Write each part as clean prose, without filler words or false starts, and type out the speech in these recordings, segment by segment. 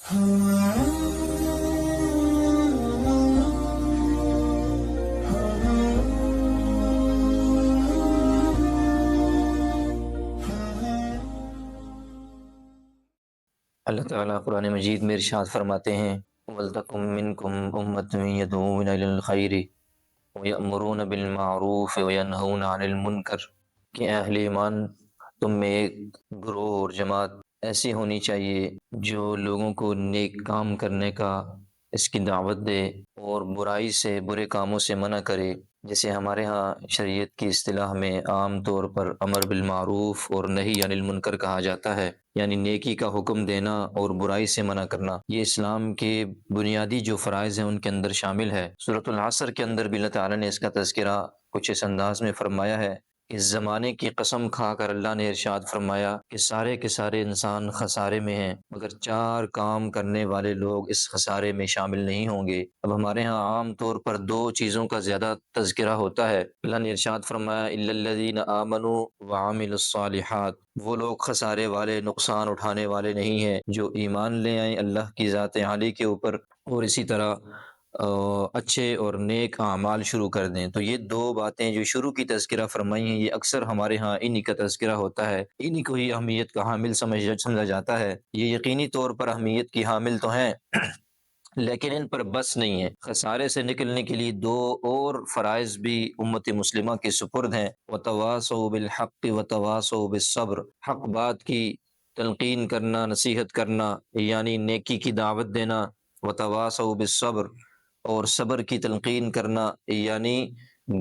اللہ تعالیٰ قرآن مجید میں ارشاد فرماتے ہیں وَلْتَكُن مِّنكُمْ أُمَّةٌ يَدْعُونَ إِلَى الْخَيْرِ وَيَأْمُرُونَ بِالْمَعْرُوفِ وَيَنْهَوْنَ عَنِ الْمُنكَرِ کہ اہل ایمان تم میں ایک گروہ اور جماعت ایسی ہونی چاہیے جو لوگوں کو نیک کام کرنے کا اس کی دعوت دے اور برائی سے برے کاموں سے منع کرے، جیسے ہمارے ہاں شریعت کی اصطلاح میں عام طور پر امر بالمعروف اور نہی عن المنکر کہا جاتا ہے، یعنی نیکی کا حکم دینا اور برائی سے منع کرنا۔ یہ اسلام کے بنیادی جو فرائض ہیں ان کے اندر شامل ہے۔ سورۃ العصر کے اندر بھی اللہ تعالیٰ نے اس کا تذکرہ کچھ اس انداز میں فرمایا ہے۔ اس زمانے کی قسم کھا کر اللہ نے ارشاد فرمایا کہ سارے کے سارے انسان خسارے میں ہیں مگر 4 کام کرنے والے لوگ اس خسارے میں شامل نہیں ہوں گے۔ اب ہمارے ہاں عام طور پر 2 چیزوں کا زیادہ تذکرہ ہوتا ہے۔ اللہ نے ارشاد فرمایا الا الذین آمنوا وعملوا الصالحات، وہ لوگ خسارے والے، نقصان اٹھانے والے نہیں ہیں جو ایمان لے آئیں اللہ کی ذات عالی کے اوپر اور اسی طرح اچھے اور نیک اعمال شروع کر دیں۔ تو یہ 2 باتیں جو شروع کی تذکرہ فرمائی ہیں، یہ اکثر ہمارے ہاں انہی کا تذکرہ ہوتا ہے، انہی کو ہی اہمیت کا حامل سمجھا جاتا ہے۔ یہ یقینی طور پر اہمیت کی حامل تو ہیں لیکن ان پر بس نہیں ہے۔ خسارے سے نکلنے کے لیے 2 اور فرائض بھی امت مسلمہ کے سپرد ہیں، وتواصوا بالحق وتواصوا بالصبر، حق بات کی تلقین کرنا، نصیحت کرنا یعنی نیکی کی دعوت دینا، وتواصوا بالصبر اور صبر کی تلقین کرنا یعنی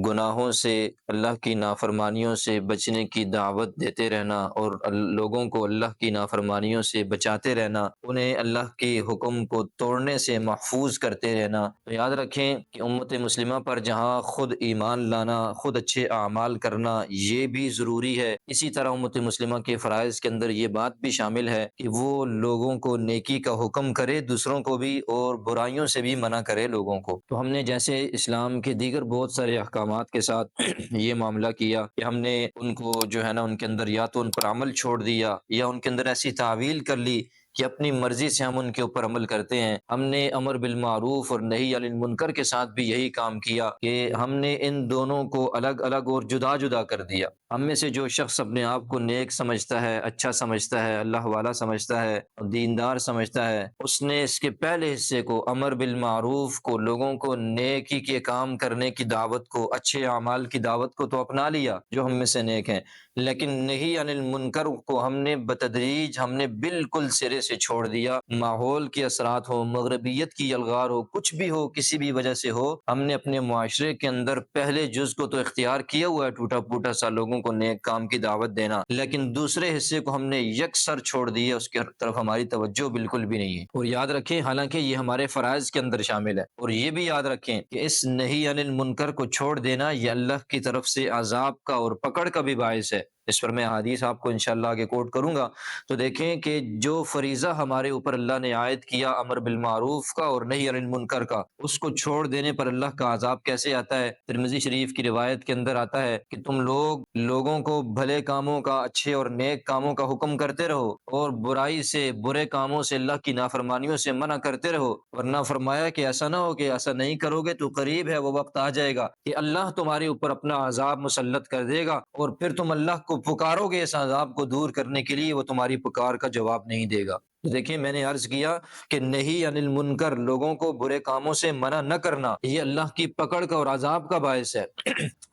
گناہوں سے، اللہ کی نافرمانیوں سے بچنے کی دعوت دیتے رہنا اور لوگوں کو اللہ کی نافرمانیوں سے بچاتے رہنا، انہیں اللہ کے حکم کو توڑنے سے محفوظ کرتے رہنا۔ تو یاد رکھیں کہ امت مسلمہ پر جہاں خود ایمان لانا، خود اچھے اعمال کرنا یہ بھی ضروری ہے، اسی طرح امت مسلمہ کے فرائض کے اندر یہ بات بھی شامل ہے کہ وہ لوگوں کو نیکی کا حکم کرے، دوسروں کو بھی، اور برائیوں سے بھی منع کرے لوگوں کو۔ تو ہم نے جیسے اسلام کے دیگر بہت سارے احکامات کے ساتھ یہ معاملہ کیا کہ ہم نے ان کو جو ہے نا ان کے اندر یا تو ان پر عمل چھوڑ دیا یا ان کے اندر ایسی تعویل کر لی کہ اپنی مرضی سے ہم ان کے اوپر عمل کرتے ہیں۔ ہم نے امر بالمعروف اور نہی عن المنکر کے ساتھ بھی یہی کام کیا کہ ہم نے ان دونوں کو الگ الگ اور جدا جدا کر دیا۔ ہم میں سے جو شخص اپنے آپ کو نیک سمجھتا ہے، اچھا سمجھتا ہے، اللہ والا سمجھتا ہے، دیندار سمجھتا ہے، اس نے اس کے پہلے حصے کو امر بالمعروف کو، لوگوں کو نیکی کے کام کرنے کی دعوت کو، اچھے اعمال کی دعوت کو تو اپنا لیا جو ہم میں سے نیک ہیں، لیکن نہی عن المنکر کو ہم نے بتدریج، ہم نے بالکل سرے سے چھوڑ دیا۔ ماحول کے اثرات ہو، مغربیت کی الغار ہو، کچھ بھی ہو، کسی بھی وجہ سے ہو، ہم نے اپنے معاشرے کے اندر پہلے جز کو تو اختیار کیا ہوا ہے، ٹوٹا پھوٹا سا لوگوں کو نیک کام کی دعوت دینا، لیکن دوسرے حصے کو ہم نے یکسر چھوڑ دیا، اس کی طرف ہماری توجہ بالکل بھی نہیں ہے۔ اور یاد رکھیں حالانکہ یہ ہمارے فرائض کے اندر شامل ہے، اور یہ بھی یاد رکھیں کہ اس نہی عن المنکر کو چھوڑ دینا یہ اللہ کی طرف سے عذاب کا اور پکڑ کا بھی باعث ہے۔ اس پر میں حدیث آپ کو انشاءاللہ آگے کوٹ کروں گا۔ تو دیکھیں کہ جو فریضہ ہمارے اوپر اللہ نے عائد کیا امر بالمعروف کا اور نہی عن المنکر کا، اس کو چھوڑ دینے پر اللہ کا عذاب کیسے آتا ہے؟ ترمذی شریف کی روایت کے اندر آتا ہے کہ تم لوگوں کو بھلے کاموں کا، اچھے اور نیک کاموں کا حکم کرتے رہو اور برائی سے، برے کاموں سے، اللہ کی نافرمانیوں سے منع کرتے رہو، ورنہ فرمایا کہ ایسا نہ ہو کہ ایسا نہیں کرو گے تو قریب ہے، وہ وقت آ جائے گا کہ اللہ تمہارے اوپر اپنا عذاب مسلط کر دے گا اور پھر تم اللہ کو پکارو گے اس عذاب کو دور کرنے کے لیے، وہ تمہاری پکار کا جواب نہیں دے گا۔ تو دیکھیں میں نے عرض کیا کہ نہی عن المنکر، لوگوں کو برے کاموں سے منع نہ کرنا، یہ اللہ کی پکڑ کا اور عذاب کا باعث ہے۔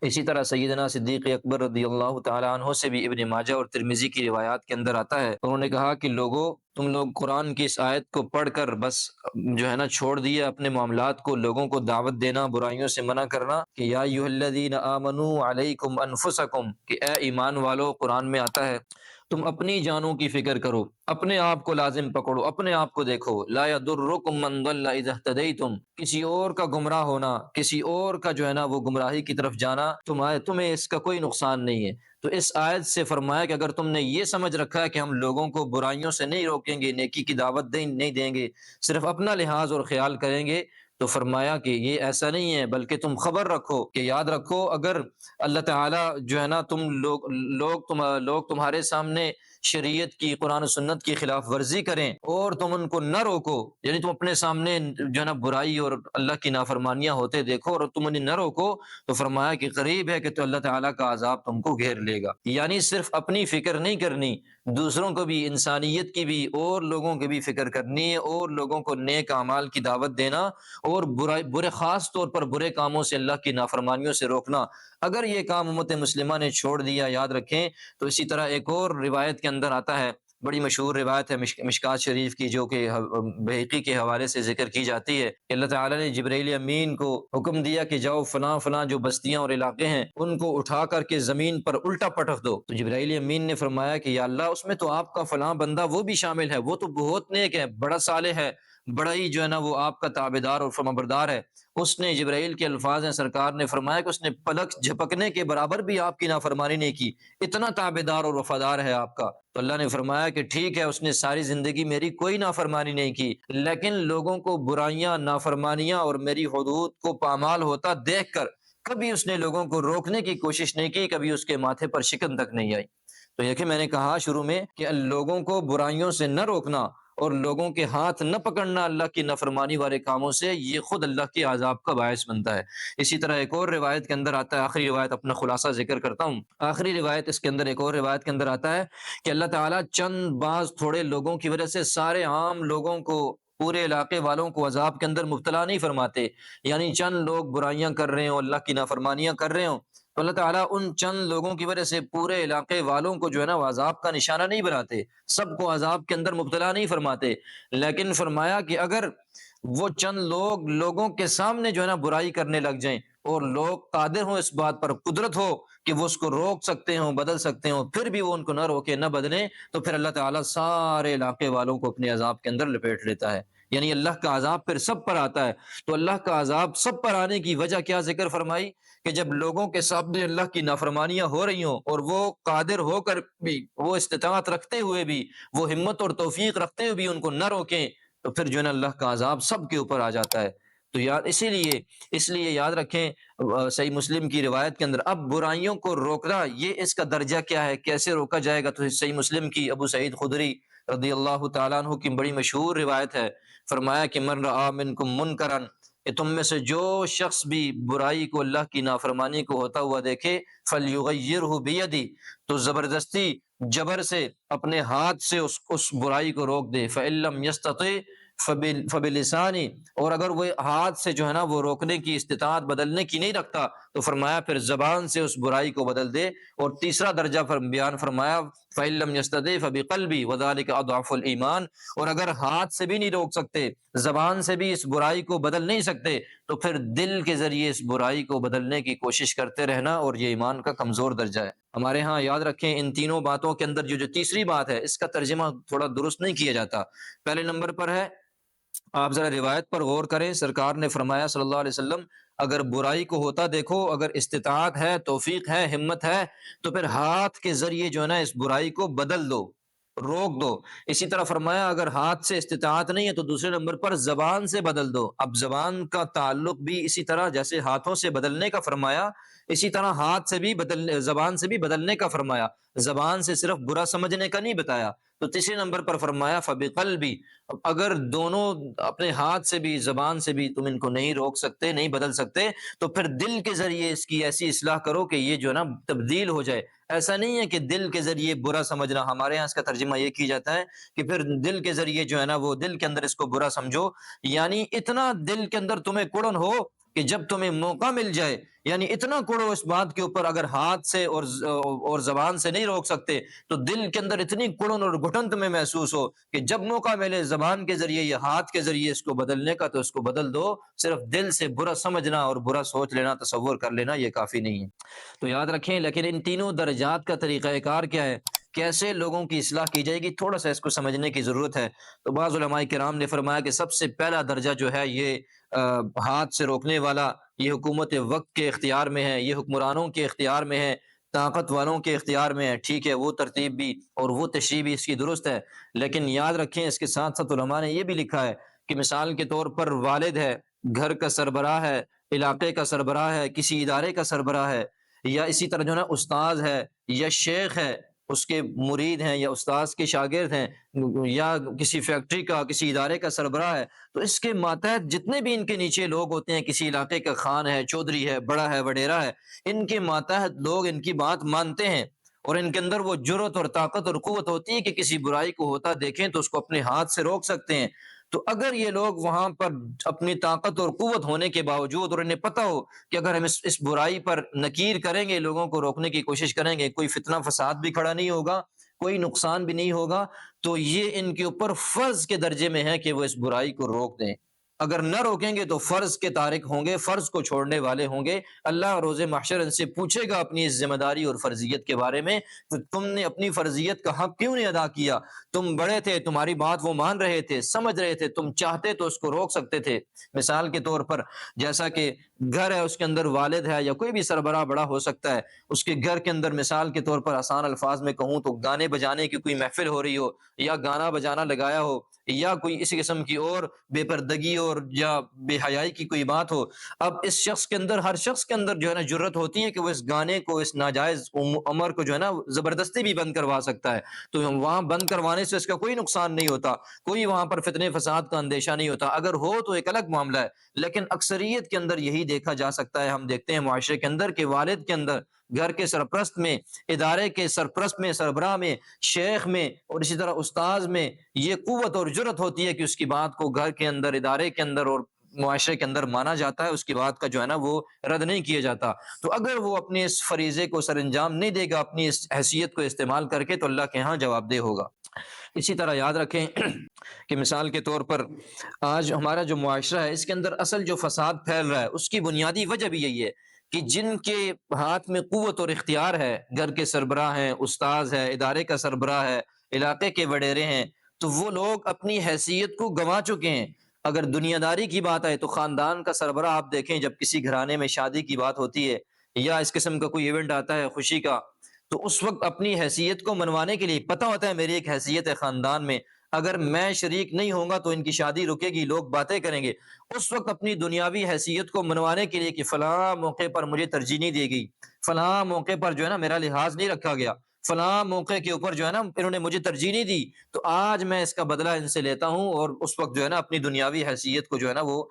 اسی طرح سیدنا صدیق اکبر رضی اللہ تعالی عنہ سے بھی ابن ماجہ اور ترمذی کی روایات کے اندر آتا ہے، انہوں نے کہا کہ تم لوگ قرآن کی اس آیت کو پڑھ کر بس جو ہے نا چھوڑ دیا اپنے معاملات کو، لوگوں کو دعوت دینا، برائیوں سے منع کرنا، کہ یا ایھا الذین آمنوا علیکم انفسکم، کہ اے ایمان والو، قرآن میں آتا ہے تم اپنی جانوں کی فکر کرو، اپنے آپ کو لازم پکڑو، اپنے آپ کو دیکھو، لا یضرکم من ضل اذا اہتدیتم، کسی اور کا گمراہ ہونا، کسی اور کا جو ہے نا وہ گمراہی کی طرف جانا تمہیں اس کا کوئی نقصان نہیں ہے۔ تو اس آیت سے فرمایا کہ اگر تم نے یہ سمجھ رکھا ہے کہ ہم لوگوں کو برائیوں سے نہیں روکیں گے، نیکی کی دعوت نہیں دیں گے، صرف اپنا لحاظ اور خیال کریں گے، تو فرمایا کہ یہ ایسا نہیں ہے، بلکہ تم خبر رکھو کہ یاد رکھو اگر اللہ تعالیٰ جو ہے نا لوگ تمہارے سامنے شریعت کی، قرآن و سنت کی خلاف ورزی کریں اور تم ان کو نہ روکو، یعنی تم اپنے سامنے جو ہے نا برائی اور اللہ کی نافرمانیاں ہوتے دیکھو اور تم انہیں نہ روکو، تو فرمایا کہ قریب ہے کہ تو اللہ تعالیٰ کا عذاب تم کو گھیر لے گا۔ یعنی صرف اپنی فکر نہیں کرنی، دوسروں کو بھی، انسانیت کی بھی اور لوگوں کی بھی فکر کرنی ہے، اور لوگوں کو نیک اعمال کی دعوت دینا اور برے خاص طور پر برے کاموں سے، اللہ کی نافرمانیوں سے روکنا۔ اگر یہ کام امت مسلمہ نے چھوڑ دیا، یاد رکھیں، تو اسی طرح ایک اور روایت کے اندر آتا ہے، بڑی مشہور روایت ہے مشکات شریف کی، جو کہ بہقی کے حوالے سے ذکر کی جاتی ہے کہ اللہ تعالیٰ نے جبرائیل امین کو حکم دیا کہ جاؤ فلاں فلاں جو بستیاں اور علاقے ہیں ان کو اٹھا کر کے زمین پر الٹا پٹک دو۔ تو جبرائیل امین نے فرمایا کہ یا اللہ، اس میں تو آپ کا فلاں بندہ وہ بھی شامل ہے، وہ تو بہت نیک ہے، بڑا صالح ہے، بڑا ہی جو ہے نا وہ آپ کا تابعدار اور فرمانبردار ہے۔ اس نے، جبرائیل کے الفاظ ہیں، سرکار نے فرمایا کہ اس نے پلک جھپکنے کے برابر بھی آپ کی نافرمانی نہیں کی، اتنا تابعدار اور وفادار ہے آپ کا۔ تو اللہ نے فرمایا کہ ٹھیک ہے، اس نے ساری زندگی میری کوئی نافرمانی نہیں کی، لیکن لوگوں کو برائیاں، نافرمانیاں اور میری حدود کو پامال ہوتا دیکھ کر کبھی اس نے لوگوں کو روکنے کی کوشش نہیں کی، کبھی اس کے ماتھے پر شکن تک نہیں آئی۔ تو یہ کہ میں نے کہا شروع میں کہ لوگوں کو برائیوں سے نہ روکنا اور لوگوں کے ہاتھ نہ پکڑنا اللہ کی نافرمانی والے کاموں سے، یہ خود اللہ کے عذاب کا باعث بنتا ہے۔ اسی طرح ایک اور روایت کے اندر آتا ہے، آخری روایت اپنا خلاصہ ذکر کرتا ہوں، آخری روایت اس کے اندر، ایک اور روایت کے اندر آتا ہے کہ اللہ تعالیٰ چند بعض تھوڑے لوگوں کی وجہ سے سارے عام لوگوں کو، پورے علاقے والوں کو عذاب کے اندر مبتلا نہیں فرماتے۔ یعنی چند لوگ برائیاں کر رہے ہوں، اللہ کی نافرمانیاں کر رہے ہوں، تو اللہ تعالیٰ ان چند لوگوں کی وجہ سے پورے علاقے والوں کو جو ہے نا وہ عذاب کا نشانہ نہیں بناتے، سب کو عذاب کے اندر مبتلا نہیں فرماتے، لیکن فرمایا کہ اگر وہ چند لوگ لوگوں کے سامنے جو ہے نا برائی کرنے لگ جائیں اور لوگ قادر ہوں، اس بات پر قدرت ہو کہ وہ اس کو روک سکتے ہوں، بدل سکتے ہوں، پھر بھی وہ ان کو نہ روکے، نہ بدلیں، تو پھر اللہ تعالیٰ سارے علاقے والوں کو اپنے عذاب کے اندر لپیٹ لیتا ہے۔ یعنی اللہ کا عذاب پھر سب پر آتا ہے۔ تو اللہ کا عذاب سب پر آنے کی وجہ کیا ذکر فرمائی کہ جب لوگوں کے سامنے اللہ کی نافرمانیاں ہو رہی ہوں اور وہ قادر ہو کر بھی، وہ استطاعت رکھتے ہوئے بھی، وہ ہمت اور توفیق رکھتے ہوئے بھی ان کو نہ روکیں، تو پھر جو ہے نا اللہ کا عذاب سب کے اوپر آ جاتا ہے۔ تو یاد اس لیے یاد رکھیں، صحیح مسلم کی روایت کے اندر اب برائیوں کو روکنا، یہ اس کا درجہ کیا ہے، کیسے روکا جائے گا؟ تو صحیح مسلم کی ابو سعید خدری رضی اللہ تعالیٰ عنہ کی بڑی مشہور روایت ہے، فرمایا کہ من رآ منکم منکرن، کہ تم میں سے جو شخص بھی برائی کو، اللہ کی نافرمانی کو ہوتا ہوا دیکھے، فلیغیرہ بیدی، تو زبردستی، جبر سے، اپنے ہاتھ سے اس برائی کو روک دے، فإن لم یستطع فبلسانی، اور اگر وہ ہاتھ سے جو ہے نا وہ روکنے کی استطاعت، بدلنے کی نہیں رکھتا، تو فرمایا پھر زبان سے اس برائی کو بدل دے، اور تیسرا درجہ بیان فرمایا فإن لم یستطع فبقلبی وذلک اضعف الایمان، اور اگر ہاتھ سے بھی نہیں روک سکتے، زبان سے بھی اس برائی کو بدل نہیں سکتے، تو پھر دل کے ذریعے اس برائی کو بدلنے کی کوشش کرتے رہنا، اور یہ ایمان کا کمزور درجہ ہے۔ ہمارے ہاں یاد رکھیں، ان تینوں باتوں کے اندر جو تیسری بات ہے، اس کا ترجمہ تھوڑا درست نہیں کیا جاتا۔ پہلے نمبر پر ہے، آپ ذرا روایت پر غور کریں، سرکار نے فرمایا صلی اللہ علیہ وسلم، اگر برائی کو ہوتا دیکھو، اگر استطاعت ہے، توفیق ہے، ہمت ہے، تو پھر ہاتھ کے ذریعے جو ہے نا اس برائی کو بدل دو، روک دو۔ اسی طرح فرمایا اگر ہاتھ سے استطاعت نہیں ہے تو دوسرے نمبر پر زبان سے بدل دو۔ اب زبان کا تعلق بھی اسی طرح جیسے ہاتھوں سے بدلنے کا فرمایا، اسی طرح ہاتھ سے بھی زبان سے بھی بدلنے کا فرمایا، زبان سے صرف برا سمجھنے کا نہیں بتایا۔ تو تیسرے نمبر پر فرمایا فبقلبی، اگر دونوں، اپنے ہاتھ سے بھی زبان سے بھی تم ان کو نہیں روک سکتے، نہیں بدل سکتے، تو پھر دل کے ذریعے اس کی ایسی اصلاح کرو کہ یہ جو ہے نا تبدیل ہو جائے۔ ایسا نہیں ہے کہ دل کے ذریعے برا سمجھنا، ہمارے ہاں اس کا ترجمہ یہ کی جاتا ہے کہ پھر دل کے ذریعے جو ہے نا وہ دل کے اندر اس کو برا سمجھو، یعنی اتنا دل کے اندر تمہیں کڑن ہو کہ جب تمہیں موقع مل جائے، یعنی اتنا کڑو اس بات کے اوپر، اگر ہاتھ سے اور زبان سے نہیں روک سکتے تو دل کے اندر اتنی کڑن اور گھٹن تمہیں محسوس ہو کہ جب موقع ملے زبان کے ذریعے یا ہاتھ کے ذریعے اس کو بدلنے کا تو اس کو بدل دو، صرف دل سے برا سمجھنا اور برا سوچ لینا، تصور کر لینا، یہ کافی نہیں ہے۔ تو یاد رکھیں، لیکن ان تینوں درجات کا طریقہ کار کیا ہے، کیسے لوگوں کی اصلاح کی جائے گی، تھوڑا سا اس کو سمجھنے کی ضرورت ہے۔ تو بعض علماء کرام نے فرمایا کہ سب سے پہلا درجہ جو ہے یہ ہاتھ سے روکنے والا، یہ حکومت وقت کے اختیار میں ہے، یہ حکمرانوں کے اختیار میں ہے، طاقت والوں کے اختیار میں ہے، ٹھیک ہے، وہ ترتیب بھی اور وہ تشریح بھی اس کی درست ہے، لیکن یاد رکھیں اس کے ساتھ ساتھ علماء نے یہ بھی لکھا ہے کہ مثال کے طور پر والد ہے، گھر کا سربراہ ہے، علاقے کا سربراہ ہے، کسی ادارے کا سربراہ ہے، یا اسی طرح جو ہے نا استاذ ہے یا شیخ ہے، اس کے مرید ہیں یا استاذ کے شاگرد ہیں یا کسی فیکٹری کا کسی ادارے کا سربراہ ہے، تو اس کے ماتحت جتنے بھی ان کے نیچے لوگ ہوتے ہیں، کسی علاقے کا خان ہے، چودھری ہے، بڑا ہے، وڈیرا ہے، ان کے ماتحت لوگ ان کی بات مانتے ہیں، اور ان کے اندر وہ جرأت اور طاقت اور قوت ہوتی ہے کہ کسی برائی کو ہوتا دیکھیں تو اس کو اپنے ہاتھ سے روک سکتے ہیں۔ تو اگر یہ لوگ وہاں پر اپنی طاقت اور قوت ہونے کے باوجود، اور انہیں پتہ ہو کہ اگر ہم اس برائی پر نکیر کریں گے، لوگوں کو روکنے کی کوشش کریں گے، کوئی فتنہ فساد بھی کھڑا نہیں ہوگا، کوئی نقصان بھی نہیں ہوگا، تو یہ ان کے اوپر فرض کے درجے میں ہے کہ وہ اس برائی کو روک دیں۔ اگر نہ روکیں گے تو فرض کے تارک ہوں گے، فرض کو چھوڑنے والے ہوں گے۔ اللہ روز محشر ان سے پوچھے گا اپنی اس ذمہ داری اور فرضیت کے بارے میں، تو تم نے اپنی فرضیت کا حق کیوں نہیں ادا کیا؟ تم بڑے تھے، تمہاری بات وہ مان رہے تھے، سمجھ رہے تھے، تم چاہتے تو اس کو روک سکتے تھے۔ مثال کے طور پر جیسا کہ گھر ہے، اس کے اندر والد ہے یا کوئی بھی سربراہ بڑا ہو سکتا ہے، اس کے گھر کے اندر مثال کے طور پر آسان الفاظ میں کہوں تو گانے بجانے کی کوئی محفل ہو رہی ہو، یا گانا بجانا لگایا ہو، یا کوئی اسی قسم کی اور بے پردگی اور یا بے حیائی کی کوئی بات ہو، اب اس شخص کے اندر، ہر شخص کے اندر جو ہے نا جرت ہوتی ہے کہ وہ اس گانے کو، اس ناجائز امر کو جو ہے نا زبردستی بھی بند کروا سکتا ہے۔ تو وہاں بند کروانے سے اس کا کوئی نقصان نہیں ہوتا، کوئی وہاں پر فتنے فساد کا اندیشہ نہیں ہوتا، اگر ہو تو ایک الگ معاملہ ہے، لیکن اکثریت کے اندر یہی دیکھا جا سکتا ہے، ہم دیکھتے ہیں معاشرے کے اندر کہ والد کے اندر، گھر کے سرپرست میں، ادارے کے سرپرست میں، سربراہ میں، شیخ میں، اور اسی طرح استاذ میں یہ قوت اور جرت ہوتی ہے کہ اس کی بات کو گھر کے اندر، ادارے کے اندر اور معاشرے کے اندر مانا جاتا ہے، اس کی بات کا جو ہے نا وہ رد نہیں کیا جاتا۔ تو اگر وہ اپنے اس فریضے کو سر انجام نہیں دے گا اپنی اس حیثیت کو استعمال کر کے، تو اللہ کے ہاں جواب دہ ہوگا۔ اسی طرح یاد رکھیں کہ مثال کے طور پر آج ہمارا جو معاشرہ ہے، اس کے اندر اصل جو فساد پھیل رہا ہے، اس کی بنیادی وجہ بھی یہی ہے کہ جن کے ہاتھ میں قوت اور اختیار ہے، گھر کے سربراہ ہیں، استاذ ہے، ادارے کا سربراہ ہے، علاقے کے وڈیرے ہیں، تو وہ لوگ اپنی حیثیت کو گنوا چکے ہیں۔ اگر دنیا داری کی بات آئے تو خاندان کا سربراہ آپ دیکھیں، جب کسی گھرانے میں شادی کی بات ہوتی ہے یا اس قسم کا کوئی ایونٹ آتا ہے خوشی کا، تو اس وقت اپنی حیثیت کو منوانے کے لیے پتہ ہوتا ہے میری ایک حیثیت ہے خاندان میں، اگر میں شریک نہیں ہوں گا تو ان کی شادی رکے گی، لوگ باتیں کریں گے، اس وقت اپنی دنیاوی حیثیت کو منوانے کے لیے کہ فلاں موقع پر مجھے ترجیح نہیں دی گئی، فلاں موقع پر جو ہے نا میرا لحاظ نہیں رکھا گیا، فلاں موقع کے اوپر جو ہے نا انہوں نے مجھے ترجیح نہیں دی، تو آج میں اس کا بدلہ ان سے لیتا ہوں، اور اس وقت جو ہے نا اپنی دنیاوی حیثیت کو جو ہے نا وہ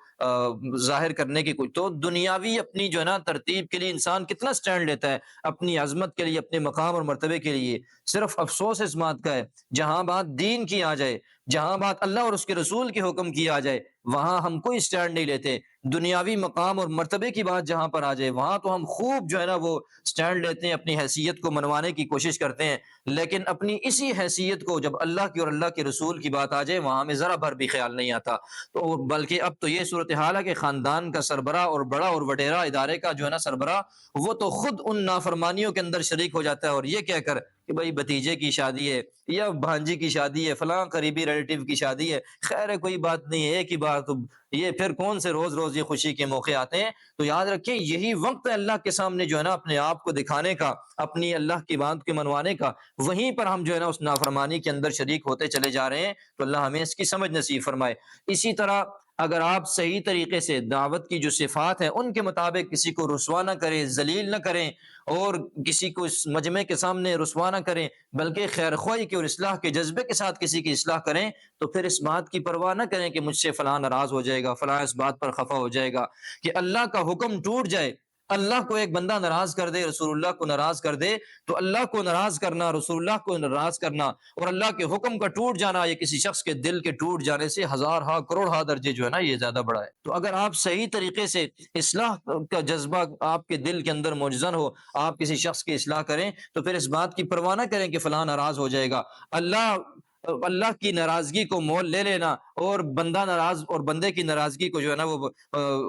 ظاہر کرنے کی کوئی، تو دنیاوی اپنی جو ہے نا ترتیب کے لیے انسان کتنا سٹینڈ لیتا ہے، اپنی عظمت کے لیے، اپنے مقام اور مرتبے کے لیے۔ صرف افسوس اس بات کا ہے، جہاں بات دین کی آ جائے، جہاں بات اللہ اور اس کے رسول کے حکم کی آ جائے، وہاں ہم کوئی سٹینڈ نہیں لیتے۔ دنیاوی مقام اور مرتبے کی بات جہاں پر آ جائے، وہاں تو ہم خوب جو ہے نا وہ سٹینڈ لیتے ہیں، اپنی حیثیت کو منوانے کی کوشش کرتے ہیں، لیکن اپنی اسی حیثیت کو جب اللہ کی اور اللہ کے رسول کی بات آ جائے، وہاں ہمیں ذرا بھر بھی خیال نہیں آتا۔ تو بلکہ اب تو یہ صورتحال ہے کہ خاندان کا سربراہ اور بڑا اور وڈیرا، ادارے کا جو ہے نا سربراہ، وہ تو خود ان نافرمانیوں کے اندر شریک ہو جاتا ہے، اور یہ کہہ کر کہ بھائی بھتیجے کی شادی ہے یا بھانجی کی شادی ہے، فلاں قریبی ریلیٹیو کی شادی ہے، خیر ہے کوئی بات نہیں ہے، ایک ہی بار تو یہ پھر کون سے روز روز یہ خوشی کے موقع آتے ہیں۔ تو یاد رکھیں یہی وقت ہے اللہ کے سامنے جو ہے نا اپنے آپ کو دکھانے کا، اپنی اللہ کی بات کے منوانے کا، وہیں پر ہم جو ہے نا اس نافرمانی کے اندر شریک ہوتے چلے جا رہے ہیں۔ تو اللہ ہمیں اس کی سمجھ نصیب فرمائے۔ اسی طرح اگر آپ صحیح طریقے سے دعوت کی جو صفات ہیں ان کے مطابق کسی کو رسوا نہ کریں، ذلیل نہ کریں، اور کسی کو اس مجمع کے سامنے رسوا نہ کریں، بلکہ خیر خواہی کے اور اصلاح کے جذبے کے ساتھ کسی کی اصلاح کریں، تو پھر اس بات کی پرواہ نہ کریں کہ مجھ سے فلاں ناراض ہو جائے گا، فلاں اس بات پر خفا ہو جائے گا، کہ اللہ کا حکم ٹوٹ جائے، اللہ کو ایک بندہ ناراض کر دے، رسول اللہ کو ناراض کر دے، تو اللہ کو ناراض کرنا، رسول اللہ کو ناراض کرنا اور اللہ کے حکم کا ٹوٹ جانا، یہ کسی شخص کے دل کے ٹوٹ جانے سے ہزار ہا کروڑ ہا درجے جو ہے نا یہ زیادہ بڑا ہے۔ تو اگر آپ صحیح طریقے سے اصلاح کا جذبہ آپ کے دل کے اندر موجزن ہو، آپ کسی شخص کی اصلاح کریں، تو پھر اس بات کی پرواہ نہ کریں کہ فلاں ناراض ہو جائے گا۔ اللہ کی ناراضگی کو مول لے لینا، اور بندہ ناراض اور بندے کی ناراضگی کو جو ہے نا وہ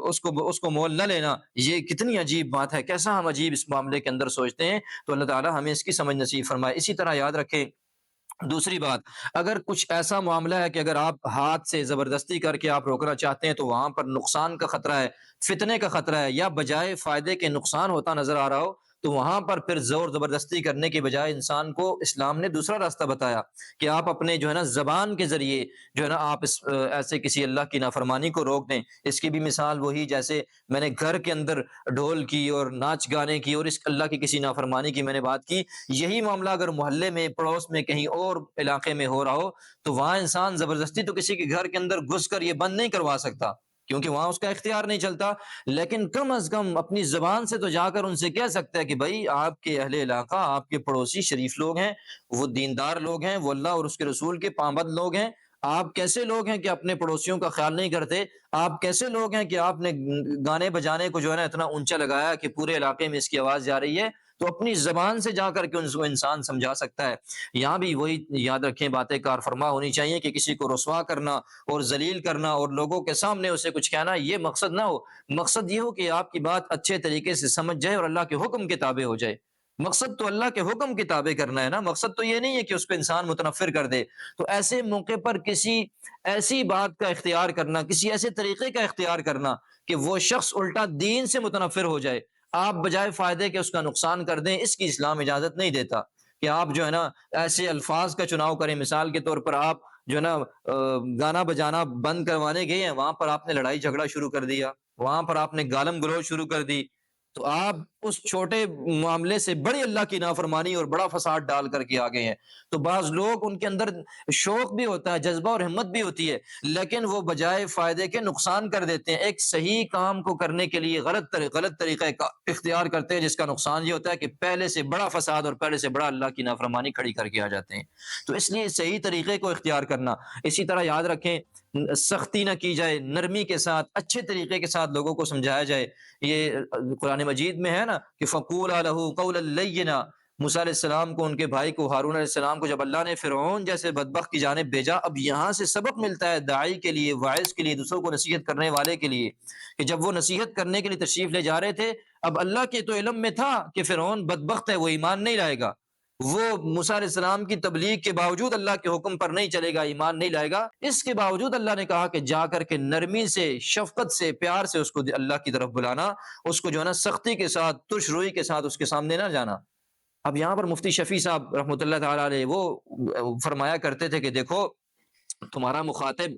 اس کو مول نہ لینا، یہ کتنی عجیب بات ہے، کیسا ہم عجیب اس معاملے کے اندر سوچتے ہیں۔ تو اللہ تعالی ہمیں اس کی سمجھ نصیب فرمائے۔ اسی طرح یاد رکھیں دوسری بات، اگر کچھ ایسا معاملہ ہے کہ اگر آپ ہاتھ سے زبردستی کر کے آپ روکنا چاہتے ہیں، تو وہاں پر نقصان کا خطرہ ہے، فتنے کا خطرہ ہے، یا بجائے فائدے کے نقصان ہوتا نظر آ رہا ہو، تو وہاں پر پھر زور زبردستی کرنے کے بجائے انسان کو اسلام نے دوسرا راستہ بتایا کہ آپ اپنے جو ہے نا زبان کے ذریعے جو ہے نا آپ ایسے کسی اللہ کی نافرمانی کو روک دیں۔ اس کی بھی مثال وہی جیسے میں نے گھر کے اندر ڈھول کی اور ناچ گانے کی اور اس اللہ کی کسی نافرمانی کی میں نے بات کی، یہی معاملہ اگر محلے میں، پڑوس میں، کہیں اور علاقے میں ہو رہا ہو تو وہاں انسان زبردستی تو کسی کے گھر کے اندر گھس کر یہ بند نہیں کروا سکتا کیونکہ وہاں اس کا اختیار نہیں چلتا، لیکن کم از کم اپنی زبان سے تو جا کر ان سے کہہ سکتا ہے کہ بھائی آپ کے اہل علاقہ، آپ کے پڑوسی شریف لوگ ہیں، وہ دیندار لوگ ہیں، وہ اللہ اور اس کے رسول کے پابند لوگ ہیں، آپ کیسے لوگ ہیں کہ اپنے پڑوسیوں کا خیال نہیں کرتے؟ آپ کیسے لوگ ہیں کہ آپ نے گانے بجانے کو جو ہے نا اتنا اونچا لگایا کہ پورے علاقے میں اس کی آواز جا رہی ہے؟ تو اپنی زبان سے جا کر کے ان کو انسان سمجھا سکتا ہے۔ یہاں بھی وہی یاد رکھیں، باتیں کار فرما ہونی چاہیے کہ کسی کو رسوا کرنا اور ذلیل کرنا اور لوگوں کے سامنے اسے کچھ کہنا یہ مقصد نہ ہو۔ مقصد یہ ہو کہ آپ کی بات اچھے طریقے سے سمجھ جائے اور اللہ کے حکم کے تابع ہو جائے۔ مقصد تو اللہ کے حکم کے تابع کرنا ہے نا، مقصد تو یہ نہیں ہے کہ اس کو انسان متنفر کر دے۔ تو ایسے موقع پر کسی ایسی بات کا اختیار کرنا، کسی ایسے طریقے کا اختیار کرنا کہ وہ شخص الٹا دین سے متنفر ہو جائے، آپ بجائے فائدے کے اس کا نقصان کر دیں، اس کی اسلام اجازت نہیں دیتا کہ آپ جو ہے نا ایسے الفاظ کا چناؤ کریں۔ مثال کے طور پر آپ جو ہے نا گانا بجانا بند کروانے گئے ہیں، وہاں پر آپ نے لڑائی جھگڑا شروع کر دیا، وہاں پر آپ نے گالم گلوچ شروع کر دی، تو آپ اس چھوٹے معاملے سے بڑی اللہ کی نافرمانی اور بڑا فساد ڈال کر کے آگے ہیں۔ تو بعض لوگ ان کے اندر شوق بھی ہوتا ہے، جذبہ اور ہمت بھی ہوتی ہے، لیکن وہ بجائے فائدے کے نقصان کر دیتے ہیں۔ ایک صحیح کام کو کرنے کے لیے غلط طریقہ کا اختیار کرتے ہیں، جس کا نقصان یہ ہوتا ہے کہ پہلے سے بڑا فساد اور پہلے سے بڑا اللہ کی نافرمانی کھڑی کر کے آ جاتے ہیں۔ تو اس لیے صحیح طریقے کو اختیار کرنا۔ اسی طرح یاد رکھیں، سختی نہ کی جائے، نرمی کے ساتھ اچھے طریقے کے ساتھ لوگوں کو سمجھایا جائے۔ یہ قرآن مجید میں ہے نا کہ فَقُولَا لَهُ قَوْلًا لَيِّنًا، موسیٰ علیہ السلام کو، ان کے بھائی کو، ہارون علیہ السلام کو جب اللہ نے فرعون جیسے بدبخت کی جانب بھیجا، اب یہاں سے سبق ملتا ہے داعی کے لیے، واعظ کے لیے، دوسروں کو نصیحت کرنے والے کے لیے، کہ جب وہ نصیحت کرنے کے لیے تشریف لے جا رہے تھے، اب اللہ کے تو علم میں تھا کہ فرعون بدبخت ہے، وہ ایمان نہیں لائے گا، وہ موسیٰ علیہ السلام کی تبلیغ کے باوجود اللہ کے حکم پر نہیں چلے گا، ایمان نہیں لائے گا۔ اس کے باوجود اللہ نے کہا کہ جا کر کے نرمی سے، شفقت سے، پیار سے اس کو اللہ کی طرف بلانا، اس کو جو ہے نا سختی کے ساتھ، ترش روئی کے ساتھ اس کے سامنے نہ جانا۔ اب یہاں پر مفتی شفیع صاحب رحمۃ اللہ تعالیٰ علیہ وہ فرمایا کرتے تھے کہ دیکھو، تمہارا مخاطب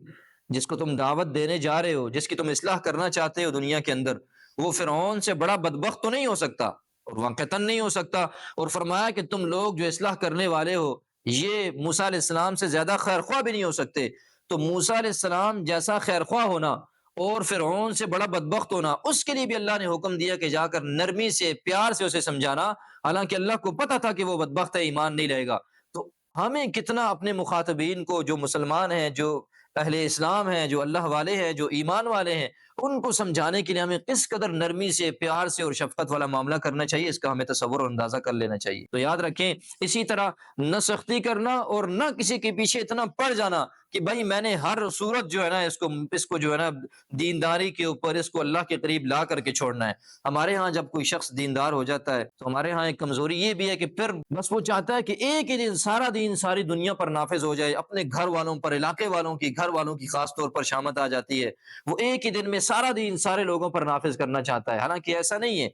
جس کو تم دعوت دینے جا رہے ہو، جس کی تم اصلاح کرنا چاہتے ہو دنیا کے اندر، وہ فرعون سے بڑا بدبخت تو نہیں ہو سکتا اور واقعتاً نہیں ہو سکتا، اور فرمایا کہ تم لوگ جو اصلاح کرنے والے ہو یہ موسیٰ علیہ السلام سے زیادہ خیر خواہ بھی نہیں ہو سکتے۔ تو موسیٰ علیہ السلام جیسا خیر خواہ ہونا اور فرعون سے بڑا بدبخت ہونا، اس کے لیے بھی اللہ نے حکم دیا کہ جا کر نرمی سے، پیار سے اسے سمجھانا، حالانکہ اللہ کو پتہ تھا کہ وہ بدبخت ہے، ایمان نہیں لائے گا۔ تو ہمیں کتنا اپنے مخاطبین کو، جو مسلمان ہیں، جو اہل اسلام ہیں، جو اللہ والے ہیں، جو ایمان والے ہیں، ان کو سمجھانے کے لیے ہمیں کس قدر نرمی سے، پیار سے اور شفقت والا معاملہ کرنا چاہیے، اس کا ہمیں تصور اور اندازہ کر لینا چاہیے۔ تو یاد رکھیں، اسی طرح نہ سختی کرنا اور نہ کسی کے پیچھے اتنا پڑ جانا کہ بھائی میں نے ہر صورت جو ہے نا اس کو جو ہے نا دینداری کے اوپر، اس کو اللہ کے قریب لا کر کے چھوڑنا ہے۔ ہمارے ہاں جب کوئی شخص دیندار ہو جاتا ہے تو ہمارے ہاں ایک کمزوری یہ بھی ہے کہ پھر بس وہ چاہتا ہے کہ ایک ہی دن سارا دین ساری دنیا پر نافذ ہو جائے، اپنے گھر والوں پر، علاقے والوں کی، گھر والوں کی خاص طور پر شامت آ جاتی ہے، وہ ایک ہی دن میں سارا دین سارے لوگوں پر نافذ کرنا چاہتا ہے، حالانکہ ایسا نہیں ہے۔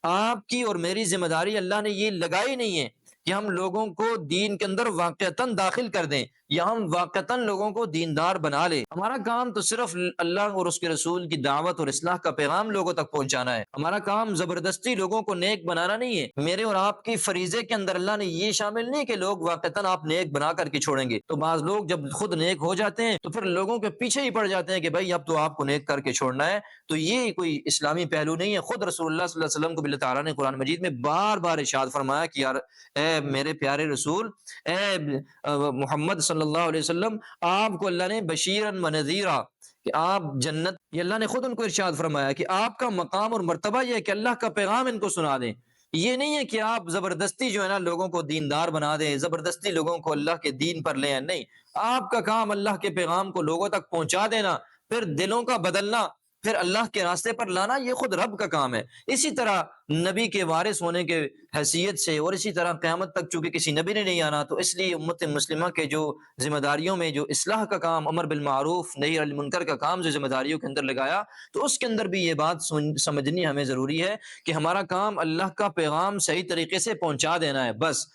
آپ کی اور میری ذمہ داری اللہ نے یہ لگائی نہیں ہے کہ ہم لوگوں کو دین کے اندر واقعتاً داخل کر دیں یا ہم واقعتاً لوگوں کو دیندار بنا لیں۔ ہمارا کام تو صرف اللہ اور اس کے رسول کی دعوت اور اصلاح کا پیغام لوگوں تک پہنچانا ہے۔ ہمارا کام زبردستی لوگوں کو نیک بنانا نہیں ہے۔ میرے اور آپ کی فریضے کے اندر اللہ نے یہ شامل نہیں کہ لوگ واقعتاً آپ نیک بنا کر کے چھوڑیں گے۔ تو بعض لوگ جب خود نیک ہو جاتے ہیں تو پھر لوگوں کے پیچھے ہی پڑ جاتے ہیں کہ بھائی اب تو آپ کو نیک کر کے چھوڑنا ہے۔ تو یہ کوئی اسلامی پہلو نہیں ہے۔ خود رسول اللہ صلی اللہ علیہ وسلم کو اللہ تعالیٰ نے قرآن مجید میں بار بار ارشاد فرمایا کہ یار اے میرے پیارے رسول، اے محمد صلی اللہ علیہ وسلم، آپ کو اللہ نے بشیرن و نذیرا کہ آپ جنت، یہ اللہ نے خود ان کو ارشاد فرمایا کہ آپ کا مقام اور مرتبہ یہ ہے کہ اللہ کا پیغام ان کو سنا دیں۔ یہ نہیں ہے کہ آپ زبردستی جو ہے نا لوگوں کو دیندار بنا دیں، زبردستی لوگوں کو اللہ کے دین پر لے آئیں، نہیں، آپ کا کام اللہ کے پیغام کو لوگوں تک پہنچا دینا، پھر دلوں کا بدلنا پھر اللہ کے راستے پر لانا یہ خود رب کا کام ہے۔ اسی طرح نبی کے وارث ہونے کے حیثیت سے، اور اسی طرح قیامت تک چونکہ کسی نبی نے نہیں آنا، تو اس لیے امت مسلمہ کے جو ذمہ داریوں میں جو اصلاح کا کام، امر بالمعروف نہی عن المنکر کا کام جو ذمہ داریوں کے اندر لگایا، تو اس کے اندر بھی یہ بات سمجھنی ہمیں ضروری ہے کہ ہمارا کام اللہ کا پیغام صحیح طریقے سے پہنچا دینا ہے بس۔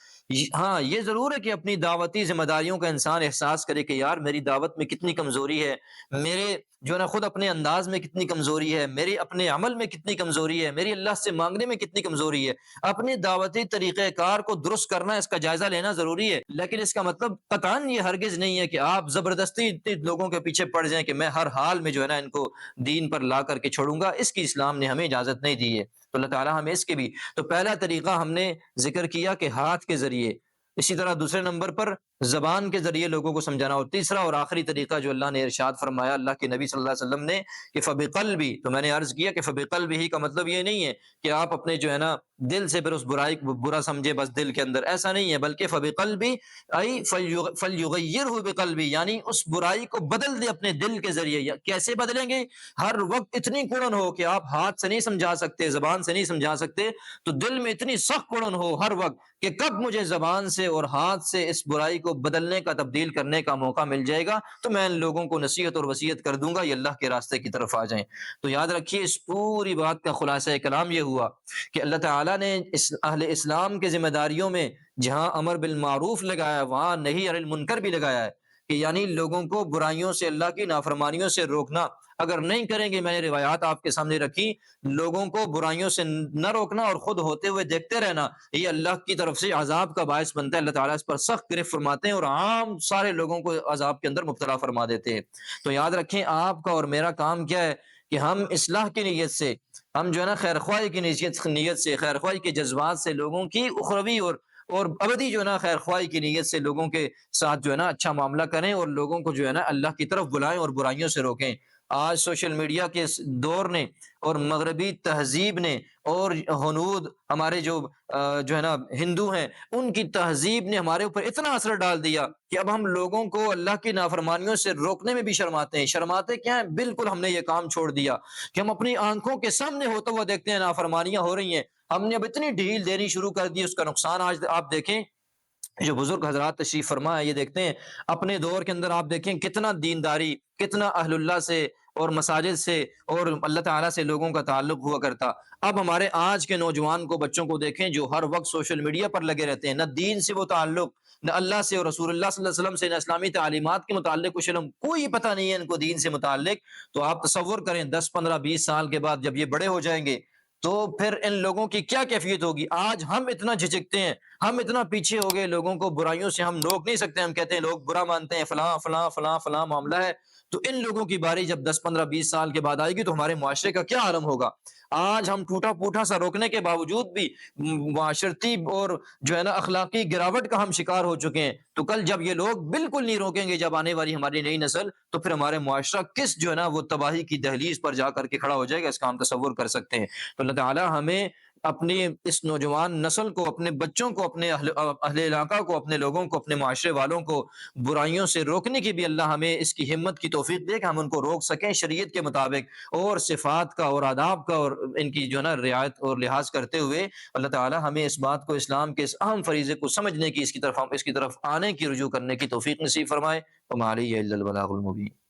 ہاں یہ ضرور ہے کہ اپنی دعوتی ذمہ داریوں کا انسان احساس کرے کہ یار میری دعوت میں کتنی کمزوری ہے، میرے جو ہے نا خود اپنے انداز میں کتنی کمزوری ہے، میری اپنے عمل میں کتنی کمزوری ہے، میری اللہ سے مانگنے میں کتنی کمزوری ہے۔ اپنے دعوتی طریقہ کار کو درست کرنا، اس کا جائزہ لینا ضروری ہے، لیکن اس کا مطلب قطعاً یہ ہرگز نہیں ہے کہ آپ زبردستی اتنے لوگوں کے پیچھے پڑ جائیں کہ میں ہر حال میں جو ہے نا ان کو دین پر لا کر کے چھوڑوں گا۔ اس کی اسلام نے ہمیں اجازت نہیں دی ہے، تو اللہ تعالیٰ ہمیں اس کے بھی تو پہلا طریقہ ہم نے ذکر کیا کہ ہاتھ کے ذریعے، اسی طرح دوسرے نمبر پر زبان کے ذریعے لوگوں کو سمجھانا، اور تیسرا اور آخری طریقہ جو اللہ نے ارشاد فرمایا اللہ کے نبی صلی اللہ علیہ وسلم نے کہ فبقلبی، تو میں نے عرض کیا کہ فبقلبی کا مطلب یہ نہیں ہے کہ آپ اپنے جو ہے نا دل سے پھر اس برائی کو برا سمجھے بس دل کے اندر، ایسا نہیں ہے، بلکہ فبقلبی ای فلیغیرہ بقلبی، یعنی اس برائی کو بدل دے اپنے دل کے ذریعے۔ یا کیسے بدلیں گے؟ ہر وقت اتنی کڑن ہو کہ آپ ہاتھ سے نہیں سمجھا سکتے، زبان سے نہیں سمجھا سکتے، تو دل میں اتنی سخت کڑن ہو ہر وقت کہ کب مجھے زبان سے اور ہاتھ سے اس برائی کو بدلنے کا، تبدیل کرنے کا موقع مل جائے گا تو میں ان لوگوں کو نصیحت اور وصیت کر دوں گا یہ اللہ کے راستے کی طرف آ جائیں۔ تو یاد رکھیے اس پوری بات کا خلاصہ کلام یہ ہوا کہ اللہ تعالیٰ نے اہل اسلام کے ذمہ داریوں میں جہاں امر بالمعروف لگایا وہاں نہی عن المنکر بھی لگایا ہے، کہ یعنی لوگوں کو برائیوں سے، اللہ کی نافرمانیوں سے روکنا۔ اگر نہیں کریں گے، میں نے روایات آپ کے سامنے رکھی، لوگوں کو برائیوں سے نہ روکنا اور خود ہوتے ہوئے دیکھتے رہنا، یہ اللہ کی طرف سے عذاب کا باعث بنتا ہے۔ اللہ تعالیٰ اس پر سخت گرفت فرماتے ہیں اور عام سارے لوگوں کو عذاب کے اندر مبتلا فرما دیتے ہیں۔ تو یاد رکھیں آپ کا اور میرا کام کیا ہے کہ ہم اصلاح کی نیت سے، ہم جو ہے نا خیر خواہی کی نیت سے، خیر خواہی کے جذبات سے، لوگوں کی اخروی اور ابدی جو ہے نا خیر خواہی کی نیت سے لوگوں کے ساتھ جو ہے نا اچھا معاملہ کریں اور لوگوں کو جو ہے نا اللہ کی طرف بلائیں اور برائیوں سے روکیں۔ آج سوشل میڈیا کے دور نے اور مغربی تہذیب نے اور ہنود ہمارے جو ہے نا ہندو ہیں، ان کی تہذیب نے ہمارے اوپر اتنا اثر ڈال دیا کہ اب ہم لوگوں کو اللہ کی نافرمانیوں سے روکنے میں بھی شرماتے ہیں۔ شرماتے کیا ہیں؟ بالکل ہم نے یہ کام چھوڑ دیا کہ ہم اپنی آنکھوں کے سامنے ہوتا ہوا دیکھتے ہیں نافرمانیاں ہو رہی ہیں، ہم نے اب اتنی ڈھیل دینی شروع کر دی، اس کا نقصان آج آپ دیکھیں جو بزرگ حضرات تشریف فرما ہے، یہ دیکھتے ہیں اپنے دور کے اندر، آپ دیکھیں کتنا دینداری، کتنا اہل اللہ سے اور مساجد سے اور اللہ تعالیٰ سے لوگوں کا تعلق ہوا کرتا۔ اب ہمارے آج کے نوجوان کو، بچوں کو دیکھیں جو ہر وقت سوشل میڈیا پر لگے رہتے ہیں، نہ دین سے وہ تعلق، نہ اللہ سے اور رسول اللہ صلی اللہ علیہ وسلم سے، نہ اسلامی تعلیمات کے متعلق کچھ علم، کوئی پتہ نہیں ہے ان کو دین سے متعلق۔ تو آپ تصور کریں 10 15 20 سال کے بعد جب یہ بڑے ہو جائیں گے تو پھر ان لوگوں کی کیا کیفیت ہوگی۔ آج ہم اتنا جھجکتے ہیں، ہم اتنا پیچھے ہو گئے، لوگوں کو برائیوں سے ہم روک نہیں سکتے، ہم کہتے ہیں لوگ برا مانتے ہیں، فلاں فلاں فلاں فلاں معاملہ ہے۔ تو ان لوگوں کی باری جب 10 15 20 سال کے بعد آئے گی تو ہمارے معاشرے کا کیا عالم ہوگا۔ آج ہم ٹوٹا پوٹا سا روکنے کے باوجود بھی معاشرتی اور جو ہے نا اخلاقی گراوٹ کا ہم شکار ہو چکے ہیں، تو کل جب یہ لوگ بالکل نہیں روکیں گے، جب آنے والی ہماری نئی نسل، تو پھر ہمارے معاشرہ کس جو ہے نا وہ تباہی کی دہلیز پر جا کر کے کھڑا ہو جائے گا، اس کا ہم تصور کر سکتے ہیں۔ تو اللہ تعالیٰ ہمیں اپنی اس نوجوان نسل کو، اپنے بچوں کو، اپنے اہل علاقہ کو، اپنے لوگوں کو، اپنے معاشرے والوں کو برائیوں سے روکنے کی بھی اللہ ہمیں اس کی ہمت کی توفیق دے کہ ہم ان کو روک سکیں شریعت کے مطابق، اور صفات کا اور آداب کا اور ان کی جو ہے نا رعایت اور لحاظ کرتے ہوئے۔ اللہ تعالی ہمیں اس بات کو، اسلام کے اس اہم فریضے کو سمجھنے کی، اس کی طرف آنے کی، رجوع کرنے کی توفیق نصیب فرمائے۔ وما علیہ الا البلاغ المبین۔